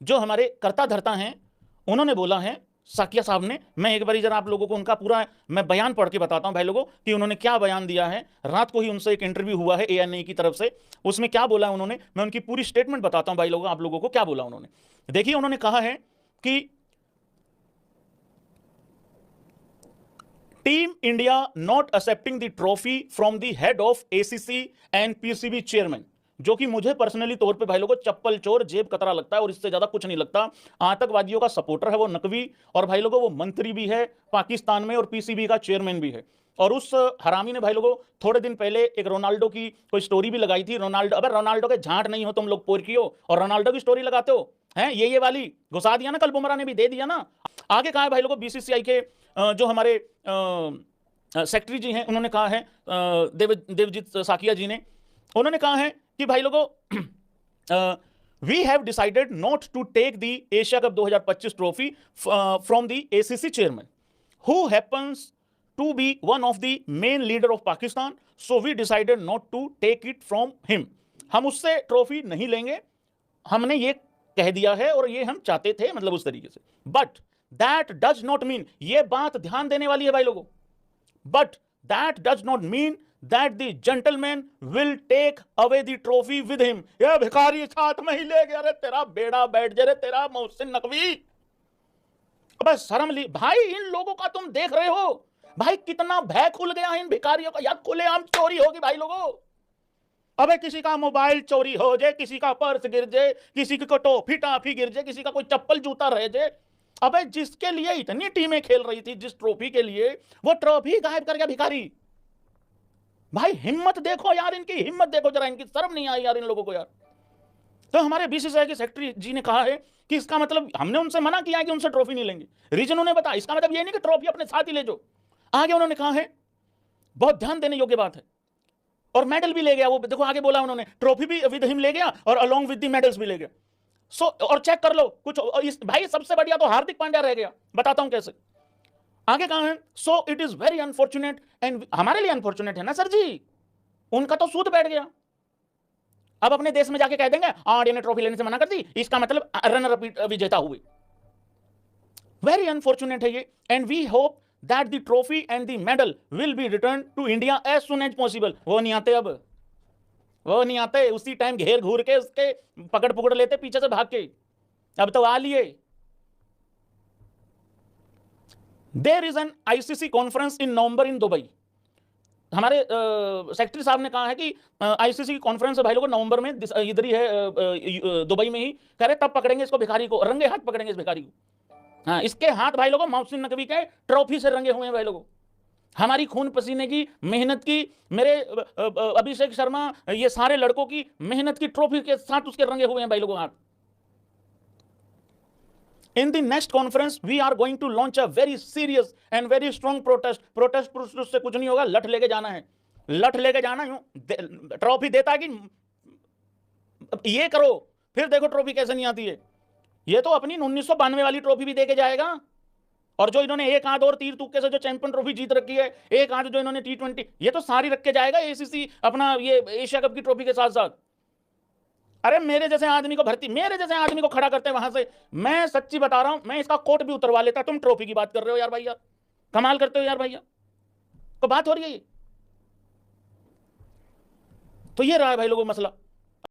जो हमारे कर्ता धर्ता हैं उन्होंने बोला है, साकिया साहब ने, मैं एक बार जरा आप लोगों को उनका पूरा मैं बयान पढ़ के बताता हूं भाई लोगों कि उन्होंने क्या बयान दिया है। रात को ही उनसे एक इंटरव्यू हुआ है एएनआई की तरफ से, उसमें क्या बोला उन्होंने, मैं उनकी पूरी स्टेटमेंट बताता हूं भाई लोगों, आप लोगों को क्या बोला उन्होंने। देखिए उन्होंने कहा है कि team India not accepting the trophy from the head of ACC and PCB chairman, जो कि मुझे पर्सनली तौर पे भाई लोगों चप्पल चोर जेब कतरा लगता है और इससे ज्यादा कुछ नहीं लगता। आतंकवादियों का सपोर्टर है वो नकवी, और भाई लोगों वो मंत्री भी है पाकिस्तान में और पीसीबी का चेयरमैन भी है। और उस हरामी ने भाई लोगों थोड़े दिन पहले एक रोनाल्डो की कोई स्टोरी भी लगाई थी। रोनाल्डो, अबे रोनाल्डो के झांट नहीं हो तुम लोग पोर की हो और रोनाल्डो की स्टोरी लगाते हो हैं, ये वाली घुसा दिया ना, कल बुमराह ने भी दे दिया ना। आगे कहा है भाई लोगों बीसीसीआई के जो हमारे सेक्रेटरी जी हैं उन्होंने कहा है, देवजीत साकिया जी ने, उन्होंने कहा है कि भाई लोगों we have decided not to take the Asia Cup 2025 trophy from the ACC chairman who happens to be one of the main leader of Pakistan, so we decided not to take it from him. हम उससे trophy नहीं लेंगे, हमने ये कह दिया है और ये हम चाहते थे, मतलब उस तरीके से। But that does not mean, ये बात ध्यान देने वाली है भाई लोगों, but that does not mean that the gentleman will take away the trophy with him। ये भिखारी साथ में ही ले गया रे, तेरा बेड़ा बैठ जा रे, तेरा मोहसिन नकवी। अबे शर्म ली भाई, इन लोगों का तुम देख रहे हो भाई कितना भय खुल गया है इन भिखारियों का। यार खुलेआम चोरी होगी भाई लोगों। अबे किसी का मोबाइल चोरी हो जाए, किसी का पर्स गिर जाए, किसी की टॉफी टाफी गिर जाए, किसी का कोई चप्पल जूता रह जाए। अबे जिसके लिए इतनी टीमें खेल रही थी, जिस ट्रॉफी के लिए, वो ट्रॉफी गायब कर गया भिखारी। भाई हिम्मत देखो यार, इनकी हिम्मत देखो जरा, इनकी शर्म नहीं आई यार इन लोगों को यार। तो हमारे बीसीसीआई के सेक्रेटरी जी ने कहा है कि इसका मतलब हमने उनसे मना किया है कि उनसे ट्रॉफी नहीं लेंगे। रीजन उन्हें बता, इसका मतलब ये नहीं कि ट्रॉफी अपने साथ ही ले जाओ। आगे उन्होंने कहा है, बहुत ध्यान देने योग्य बात है, और मेडल भी ले गया वो, देखो आगे बोला उन्होंने, ट्रॉफी भी विद हिम ले गया और अलोंग विद द मेडल्स भी ले गया। सो और चेक कर लो कुछ भाई सबसे बढ़िया तो हार्दिक पांड्या रह गया, बताता हूं कैसे। आगे कहा है, so it is very unfortunate, and हमारे लिए अनफॉर्चुनेट है ना सर जी, उनका तो सूद बैठ गया। अब अपने देश में जाके कह देंगे आरडी ने ट्रॉफी लेने से मना कर दी, इसका मतलब रनर अप विजेता हुए। वेरी अनफॉर्चुनेट है ये, and we hope that the trophy and the medal will be return to India as soon as possible. वो नहीं आते, अब वो नहीं आते, उसी टाइम घेर घूर के उसके पकड़ पकड़ लेते पीछे से भाग के। अब तो आ लिए। There is an ICC conference in November in Dubai. हमारे सेक्रेटरी साहब ने कहा है कि आईसीसी की कॉन्फ्रेंस भाई लोगों नवंबर में इधर ही है, दुबई में ही, कह रहे तब पकड़ेंगे इसको भिखारी को, रंगे हाथ पकड़ेंगे इस भिखारी को। हाँ, इसके हाथ भाई लोगों मोहसिन नकवी के ट्रॉफी से रंगे हुए हैं भाई लोगों, हमारी खून पसीने की मेहनत की, मेरे अभिषेक शर्मा, ये सारे लड़कों की मेहनत की ट्रॉफी के साथ उसके रंगे हुए हैं भाई लोगों हाथ। In the next conference, we are going to launch a very serious and very strong protest. Protest से कुछ नहीं होगा, लठ लेके जाना है, लठ लेके जाना है। ट्रॉफी देता है कि ये करो, फिर देखो ट्रॉफी कैसे नहीं आती है। ये तो अपनी 1992 वाली ट्रॉफी भी देके जाएगा, और जो इन्होंने एक आध और तीर तुक्के से जो चैंपियन ट्रॉफी जीत रखी है, एक आध जो इन्होंने T20, ये तो सारी रख के जाएगा एसीसी अपना ये एशिया कप की ट्रॉफी के साथ साथ। अरे मेरे जैसे आदमी को भर्ती, मेरे जैसे आदमी को खड़ा करते हैं वहां से, मैं सच्ची बता रहा हूं, मैं इसका कोट भी उतरवा लेता। तुम ट्रॉफी की बात कर रहे हो यार भैया, कमाल करते हो यार भैया, तो बात हो रही है। तो ये रहा है भाई लोगों मसला।